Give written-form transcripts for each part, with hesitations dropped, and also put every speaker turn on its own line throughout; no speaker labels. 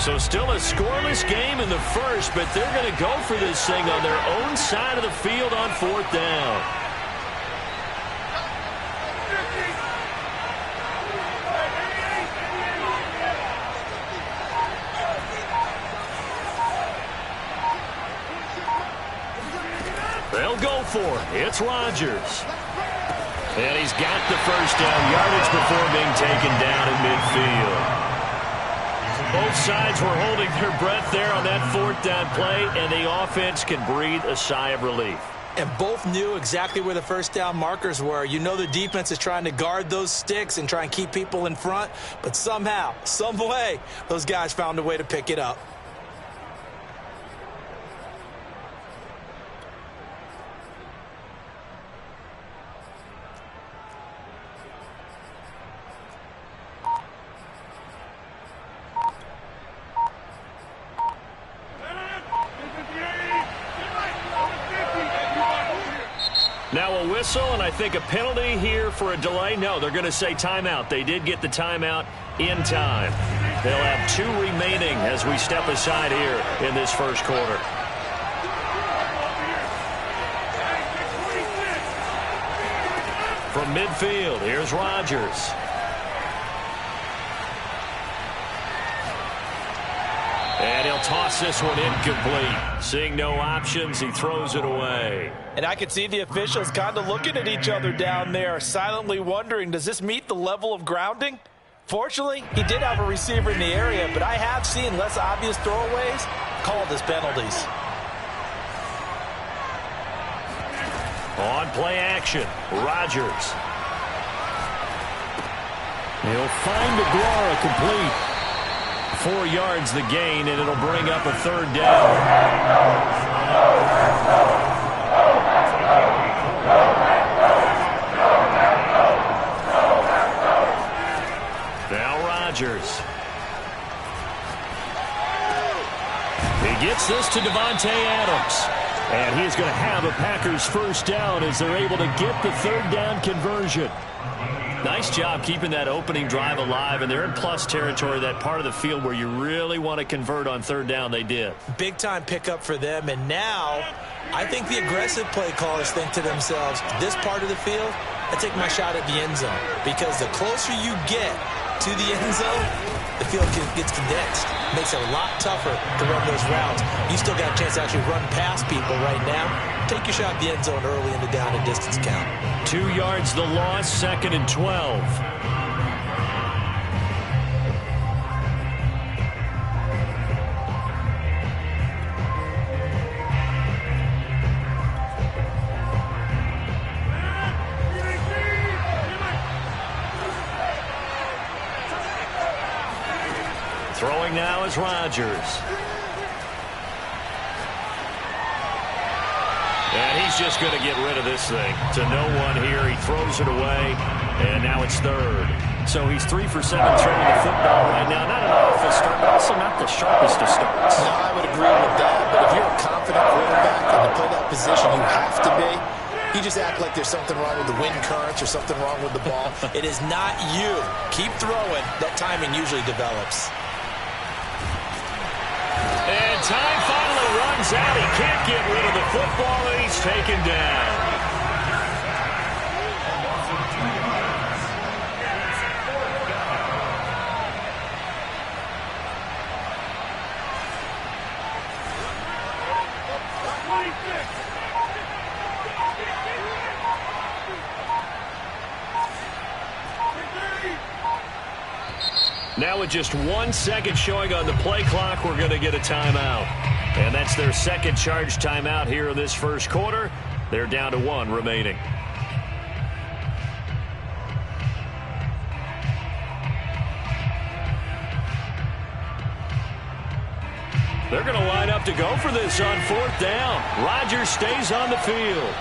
So still a scoreless game in the first, but they're going to go for this thing on their own side of the field on 4th down. They'll go for it. It's Rodgers. And he's got the first down yardage before being taken down in midfield. Both sides were holding their breath there on that 4th down play, and the offense can breathe a sigh of relief.
And both knew exactly where the first down markers were. You know the defense is trying to guard those sticks and try and keep people in front, but somehow, some way, those guys found a way to pick it up.
Now a whistle, and I think a penalty here for a delay. No, they're going to say timeout. They did get the timeout in time. They'll have 2 remaining as we step aside here in this first quarter. From midfield, here's Rodgers. And he'll toss this one incomplete. Seeing no options, he throws it away.
And I could see the officials kind of looking at each other down there, silently wondering, does this meet the level of grounding? Fortunately, he did have a receiver in the area, but I have seen less obvious throwaways called as penalties.
On play action, Rodgers. He'll find Aguara complete. 4 yards the gain, and it'll bring up a 3rd down. Now Rodgers. He gets this to Devontae Adams. And he's going to have a Packers first down as they're able to get the 3rd down conversion. Nice job keeping that opening drive alive, and they're in plus territory, that part of the field where you really want to convert on 3rd down. They did. Big time pickup for them, and now I think the aggressive play callers think to themselves, this part of the field, I take my shot at the end zone, because the closer you get to the end zone, the field gets condensed. Makes it a lot tougher to run those routes. You still got a chance to actually run past people right now. Take your shot at the end zone early in the down and distance count. 2 yards the loss, 2nd and 12. Throwing now is Rodgers. And he's just going to get rid of this thing. To no one here. He throws it away, and now it's 3rd. So he's 3 for 7 throwing the football right now. Not an awful start, but also not the sharpest of starts.
No, I would agree with that. But if you're a confident quarterback and to play that position, you have to be. You just act like there's something wrong with the wind currents or something wrong with the ball.
It is not you. Keep throwing. That timing usually develops.
And time finally runs out. He can't get rid of the football, and he's taken down. Now with just 1 second showing on the play clock, we're going to get a timeout. And that's their second charge timeout here in this first quarter. They're down to 1 remaining. They're going to line up to go for this on 4th down. Rodgers stays on the field.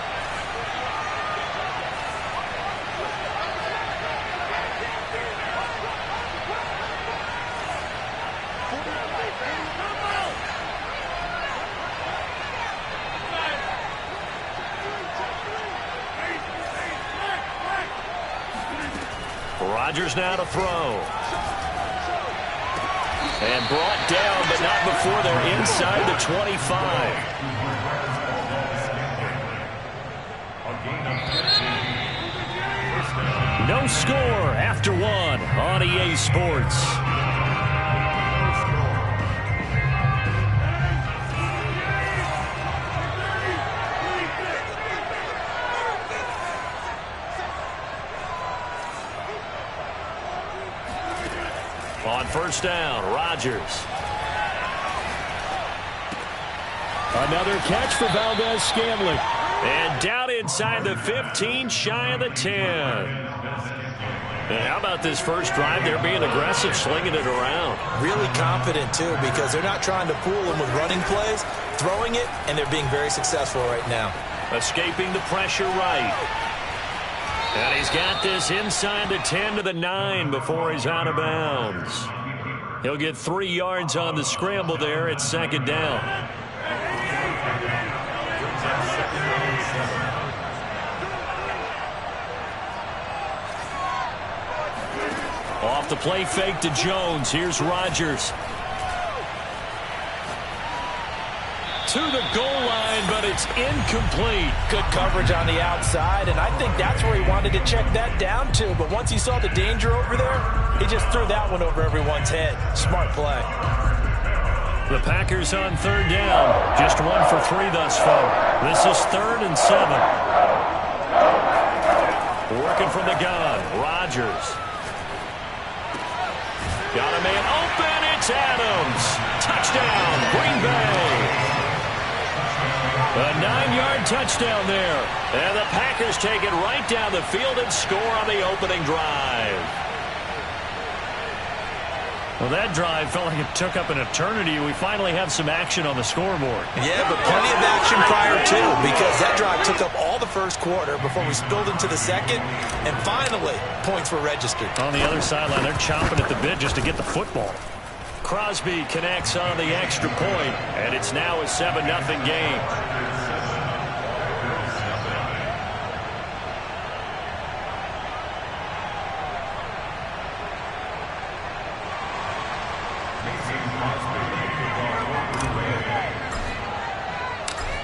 Rodgers now to throw. And brought down, but not before they're inside the 25. No score after one on EA Sports. On first down, Rodgers. Another catch for Valdez-Scantling. And down inside the 15, shy of the 10. And how about this first drive? They're being aggressive, slinging it around.
Really confident, too, because they're not trying to fool them with running plays, throwing it, and they're being very successful right now.
Escaping the pressure right. And he's got this inside the 10 to the 9 before he's out of bounds. He'll get 3 yards on the scramble there at second down. Off the play fake to Jones. Here's Rodgers. To the goal line, but it's incomplete.
Good coverage on the outside, and I think that's where he wanted to check that down to. But once he saw the danger over there, he just threw that one over everyone's head. Smart play.
The Packers on third down. Just 1 for 3 thus far. This is 3rd and 7. Working from the gun. Rodgers. Got a man open. It's Adams. Touchdown, Green Bay. A 9-yard touchdown there. And the Packers take it right down the field and score on the opening drive. Well, that drive felt like it took up an eternity. We finally have some action on the scoreboard.
Yeah, but plenty of action prior to, because that drive took up all the first quarter before we spilled into the second, and finally, points were registered.
On the other sideline, they're chomping at the bit just to get the football. Crosby connects on the extra point, and it's now a 7-0 game.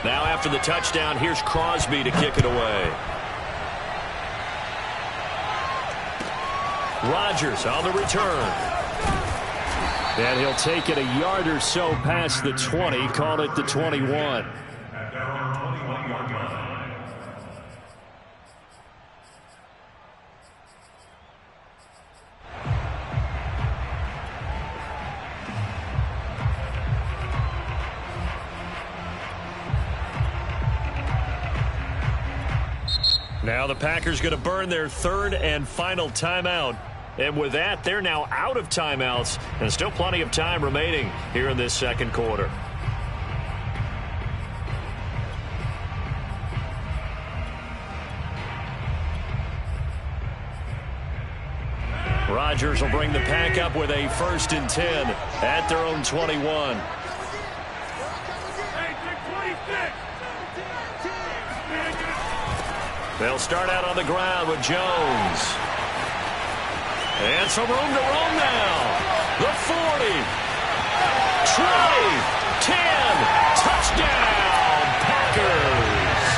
Now after the touchdown, here's Crosby to kick it away. Rodgers on the return. And he'll take it a yard or so past the 20, call it the 21. Now the Packers going to burn their 3rd and final timeout. And with that, they're now out of timeouts, and still plenty of time remaining here in this second quarter. Rodgers will bring the Pack up with a 1st and 10 at their own 21. They'll start out on the ground with Jones. And some room to roam now. The 40. 20. 10. Touchdown, Packers.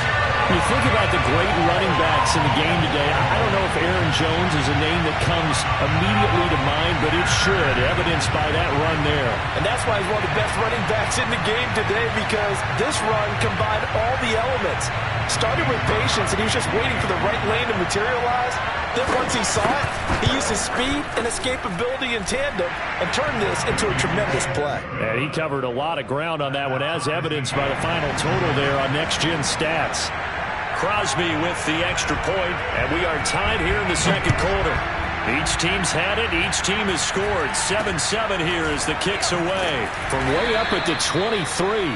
You think about the great running backs in the game today. I don't know if Aaron Jones is a name that comes immediately to mind, but it should, evidenced by that run there.
And that's why he's one of the best running backs in the game today, because this run combined all the elements. Started with patience, and he was just waiting for the right lane to materialize. Then once he saw it, he used his speed and escapability in tandem and turned this into a tremendous play.
And he covered a lot of ground on that one, as evidenced by the final total there on Next Gen Stats. Crosby with the extra point, and we are tied here in the second quarter. Each team's had it. Each team has scored. 7-7 here as the kick's away from way up at the 23.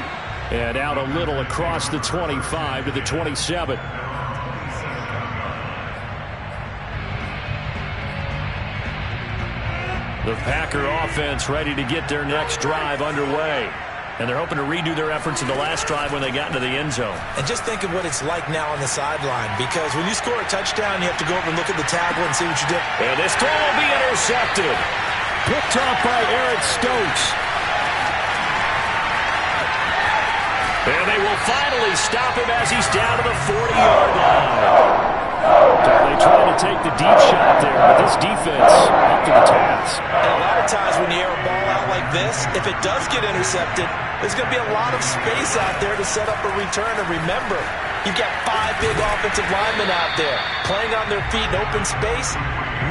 And out a little across the 25 to the 27. The Packer offense ready to get their next drive underway. And they're hoping to redo their efforts in the last drive when they got into the end zone.
And just think of what it's like now on the sideline, because when you score a touchdown, you have to go over and look at the tackle and see what you did.
And this throw will be intercepted.
Picked off by Eric Stokes.
And they will finally stop him as he's down to the 40-yard line.
They tried to take the deep shot there, but this defense up to the task.
And a lot of times when you air a ball out like this, if it does get intercepted, there's going to be a lot of space out there to set up a return. And remember, you've got 5 big offensive linemen out there playing on their feet in open space.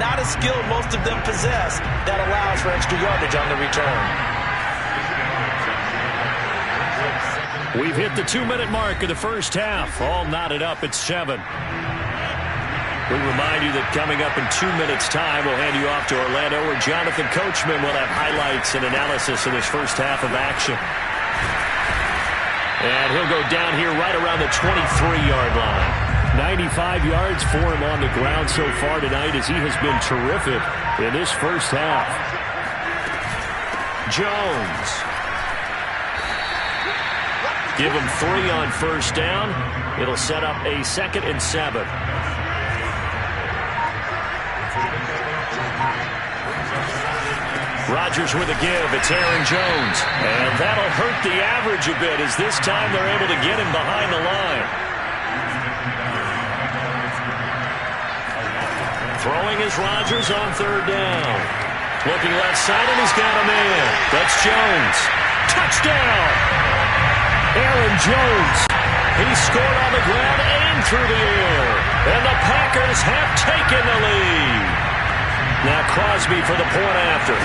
Not a skill most of them possess that allows for extra yardage on the return.
We've hit the 2-minute mark of the first half. All knotted up at 7.
We remind you that coming up in 2 minutes' time, we'll hand you off to Orlando, where Jonathan Coachman will have highlights and analysis of this first half of action. And he'll go down here right around the 23-yard line.
95 yards for him on the ground so far tonight, as he has been terrific in this first half.
Jones. Give him 3 on first down. It'll set up a 2nd and 7. Rodgers with a give. It's Aaron Jones. And that'll hurt the average a bit, as this time they're able to get him behind the line. Throwing is Rodgers on 3rd down. Looking left side, and he's got a man. That's Jones. Touchdown!
Aaron Jones.
He scored on the ground and through the air. And the Packers have taken the lead. Now Crosby for the point after.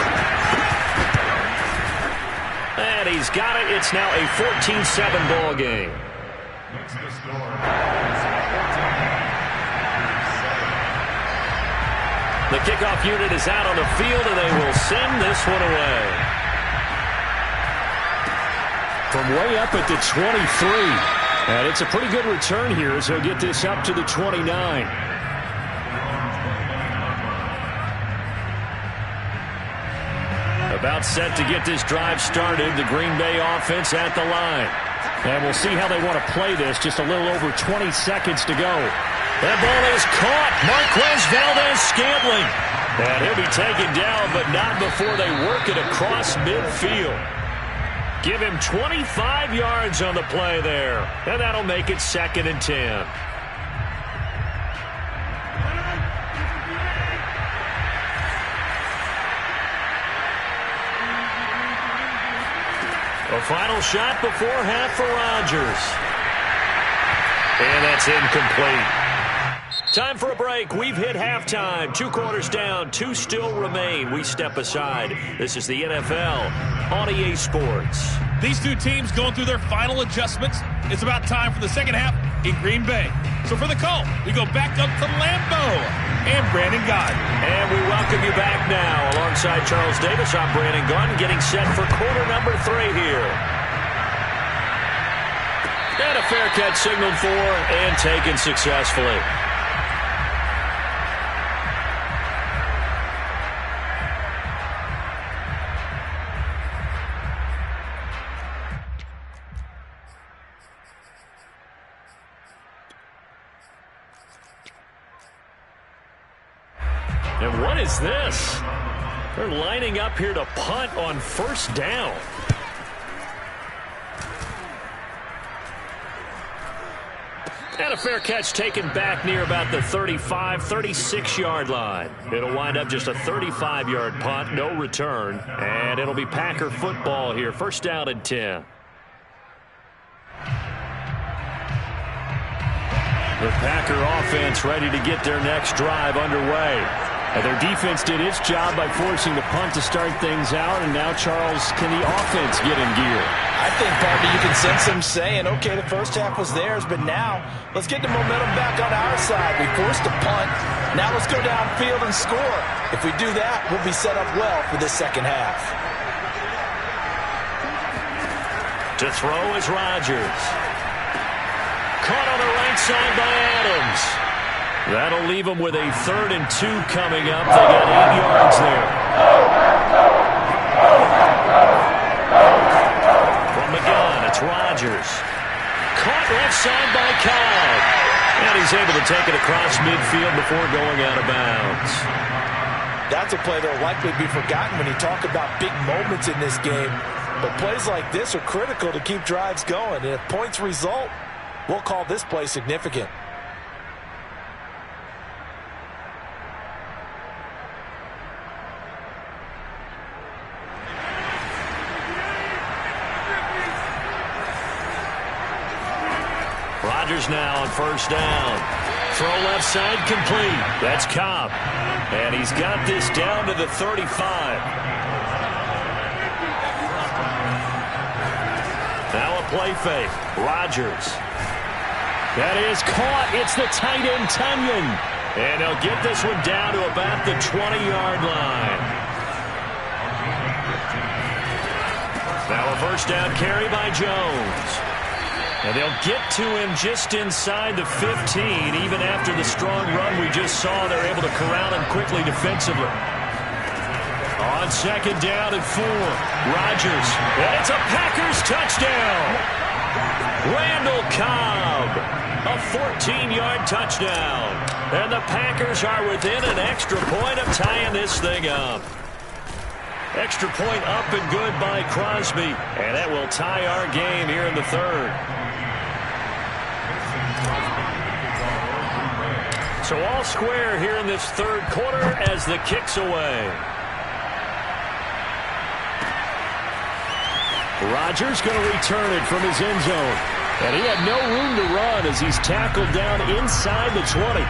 And he's got it. It's now a 14-7 ball game. The kickoff unit is out on the field, and they will send this one away.
From way up at the 23. And it's a pretty good return here, as he'll get this up to the 29. About set to get this drive started. The Green Bay offense at the line. And we'll see how they want to play this. Just a little over 20 seconds to go.
That ball is caught. Marquez Valdes-Scantling. And he'll be taken down, but not before they work it across midfield. Give him 25 yards on the play there. And that'll make it 2nd and 10. A final shot before half for Rodgers. And that's incomplete. Time for a break. We've hit halftime. 2 quarters down. 2 still remain. We step aside. This is the NFL on EA Sports.
These 2 teams going through their final adjustments. It's about time for the second half in Green Bay. So for the call, we go back up to Lambeau and Brandon Gaudin.
And we welcome you back now. Alongside Charles Davis, I'm Brandon Gaudin, getting set for quarter number 3 here. And a fair catch signaled for and taken successfully. And what is this? They're lining up here to punt on first down. And a fair catch taken back near about the 35, 36-yard line. It'll wind up just a 35-yard punt, no return. And it'll be Packer football here. First down and 10. The Packer offense ready to get their next drive underway. And their defense did its job by forcing the punt to start things out. And now, Charles, can the offense get in gear?
I think, Bobby, you can sense them saying, okay, the first half was theirs, but now let's get the momentum back on our side. We forced a punt. Now let's go downfield and score. If we do that, we'll be set up well for this second half.
To throw is Rodgers. Caught on the right side by Adams. That'll leave them with a 3rd and 2 coming up. They got 8 yards there. From the gun, it's Rodgers. Caught left side by Cobb. And he's able to take it across midfield before going out of bounds.
That's a play that will likely be forgotten when you talk about big moments in this game. But plays like this are critical to keep drives going. And if points result, we'll call this play significant.
Rodgers now on first down. Throw left side complete. That's Cobb. And he's got this down to the 35. Now a play fake. Rodgers. That is caught. It's the tight end, Tunyon. And they'll get this one down to about the 20-yard line. Now a first down carry by Jones. And they'll get to him just inside the 15. Even after the strong run we just saw, they're able to corral him quickly defensively. On second down and 4, Rodgers. And it's a Packers touchdown. Randall Cobb. A 14-yard touchdown. And the Packers are within an extra point of tying this thing up. Extra point up and good by Crosby. And that will tie our game here in the third. So all square here in this third quarter as the kick's away. Rodgers going to return it from his end zone. And he had no room to run as he's tackled down inside the 20.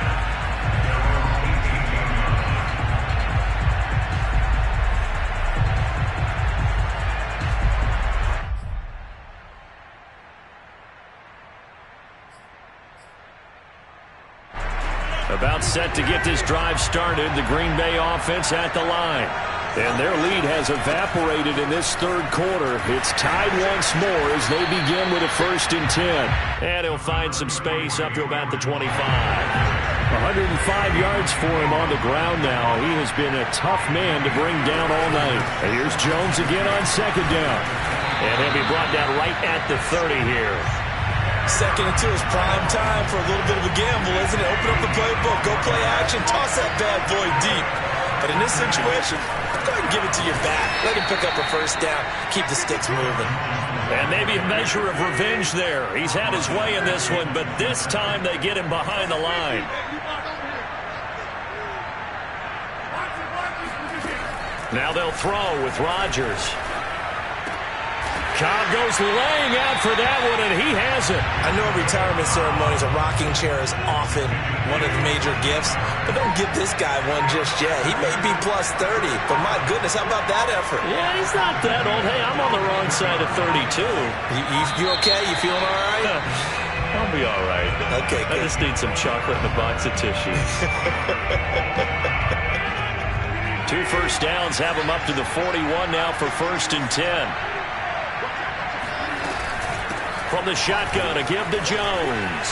About set to get this drive started. The Green Bay offense at the line. And their lead has evaporated in this third quarter. It's tied once more as they begin with a 1st and 10. And he'll find some space up to about the 25. 105 yards for him on the ground now. He has been a tough man to bring down all night. And here's Jones again on second down. And he'll be brought down right at the 30 here.
2nd and 2 is prime time for a little bit of a gamble, isn't it? Open up the playbook, go play action, toss that bad boy deep. But in this situation, go ahead and give it to your back. Let him pick up a first down, keep the sticks moving.
And maybe a measure of revenge there. He's had his way in this one, but this time they get him behind the line. Now they'll throw with Rodgers. Cobb goes laying out for that one, and he has it.
I know retirement ceremonies, a rocking chair is often one of the major gifts, but don't give this guy one just yet. He may be plus 30, but my goodness, how about that effort?
Yeah, he's not that old. Hey, I'm on the wrong side of 32.
You okay? You feeling all right?
I'll be all right.
Okay, good.
I just need some chocolate and a box of tissues. 2 first downs have him up to the 41 now for 1st and 10. From the shotgun, a give to Jones.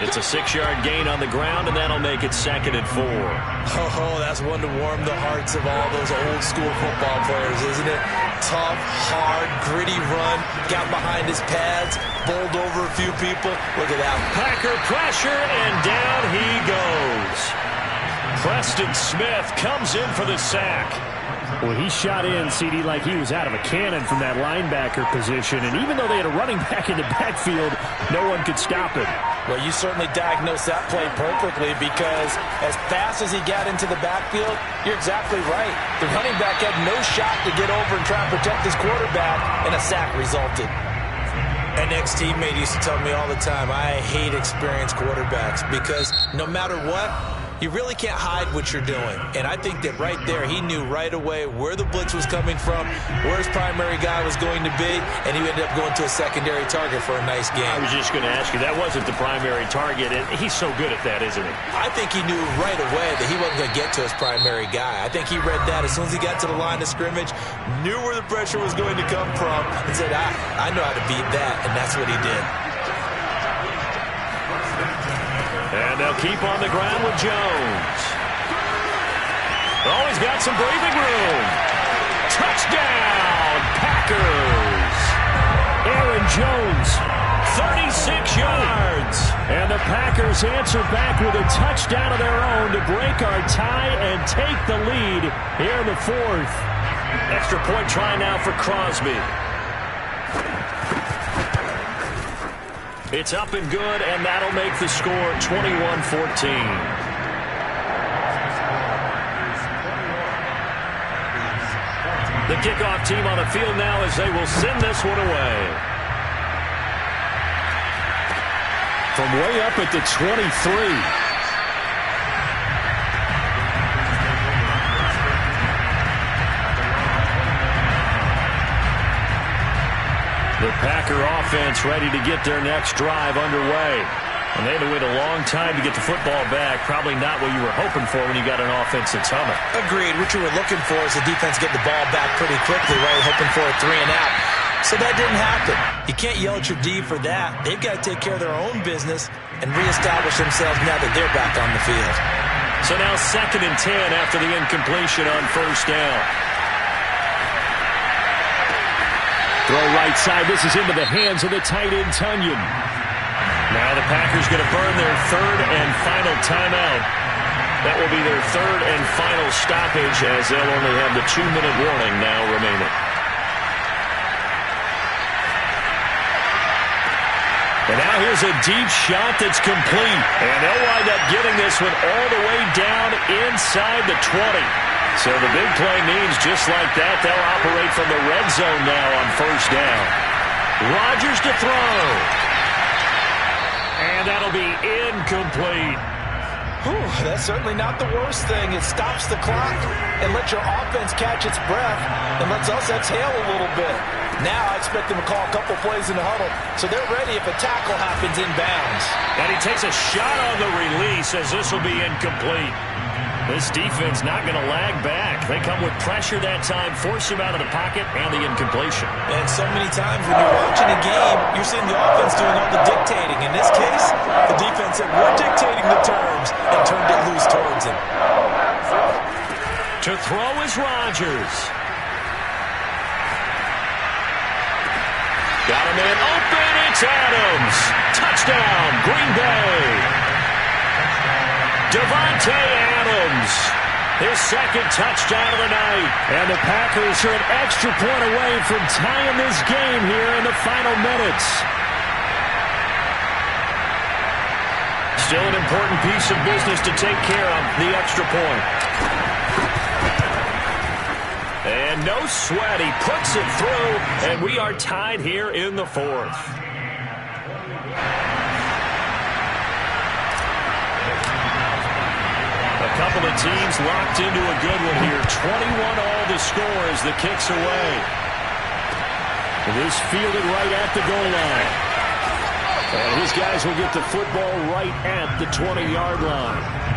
It's a 6-yard gain on the ground, and that'll make it 2nd and 4.
Oh, that's one to warm the hearts of all those old-school football players, isn't it? Tough, hard, gritty run. Got behind his pads, bowled over a few people. Look at that.
Packer pressure, and down he goes. Preston Smith comes in for the sack.
Well, he shot in, CD, like he was out of a cannon from that linebacker position. And even though they had a running back in the backfield, no one could stop him.
Well, you certainly diagnosed that play perfectly because as fast as he got into the backfield, you're exactly right. The running back had no shot to get over and try and protect his quarterback, and a sack resulted. An ex-teammate used to tell me all the time, I hate experienced quarterbacks because no matter what, you really can't hide what you're doing. And I think that right there, he knew right away where the blitz was coming from, where his primary guy was going to be, and he ended up going to a secondary target for a nice game.
I was just going to ask you, that wasn't the primary target, and he's so good at that, isn't he?
I think he knew right away that he wasn't going to get to his primary guy. I think he read that as soon as he got to the line of scrimmage, knew where the pressure was going to come from, and said, I know how to beat that, and that's what he did.
And they'll keep on the ground with Jones. Oh, he's got some breathing room. Touchdown, Packers.
Aaron Jones
36 yards. And the Packers answer back with a touchdown of their own to break our tie and take the lead here in the fourth. Extra point try now for Crosby. It's up and good, and that'll make the score 21-14. The kickoff team on the field now as they will send this one away.
From way up at the 23.
The Packer offense ready to get their next drive underway. And they had to wait a long time to get the football back. Probably not what you were hoping for when you got an offense that's humming.
Agreed. What you were looking for is the defense getting the ball back pretty quickly, right? Hoping for a 3 and out. So that didn't happen. You can't yell at your D for that. They've got to take care of their own business and reestablish themselves now that they're back on the field.
So now 2nd and 10 after the incompletion on first down.
Throw right side. This is into the hands of the tight end, Tunyon.
Now the Packers going to burn their 3rd and final timeout. That will be their 3rd and final stoppage as they'll only have the 2-minute warning now remaining. And now here's a deep shot that's complete. And they'll wind up getting this one all the way down inside the 20. So the big play means just like that, they'll operate from the red zone now on first down. Rodgers to throw. And that'll be incomplete.
Whew, that's certainly not the worst thing. It stops the clock and lets your offense catch its breath and lets us exhale a little bit. Now I expect them to call a couple plays in the huddle, so they're ready if a tackle happens inbounds.
And he takes a shot on the release as this will be incomplete. This defense not going to lag back. They come with pressure that time, force him out of the pocket, and the incompletion.
And so many times when you're watching a game, you're seeing the offense doing all the dictating. In this case, the defense said, we're dictating the terms, and turned it loose towards him.
To throw is Rodgers. Got a man open. It's Adams. Touchdown, Green Bay. Davante Adams, his 2nd touchdown of the night. And the Packers are an extra point away from tying this game here in the final minutes. Still an important piece of business to take care of, the extra point. And no sweat, he puts it through, and we are tied here in the 4th. A couple of teams locked into a good one here. 21-all the score as the kick's away. This fielded right at the goal line. And his guys will get the football right at the 20-yard line.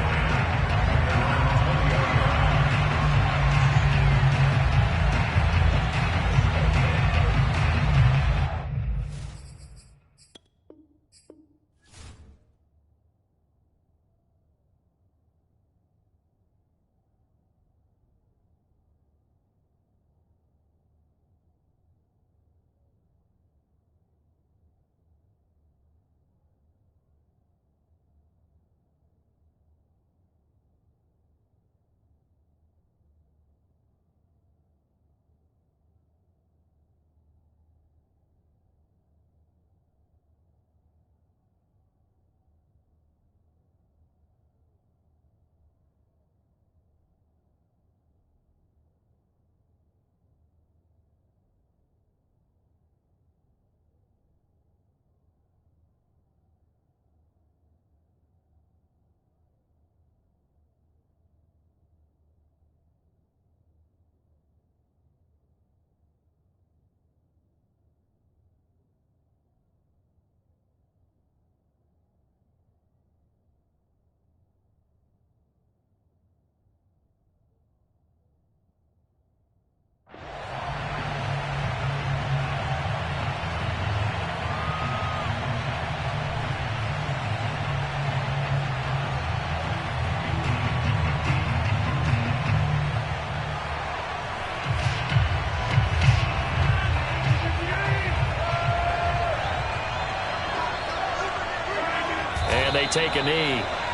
And they take a knee.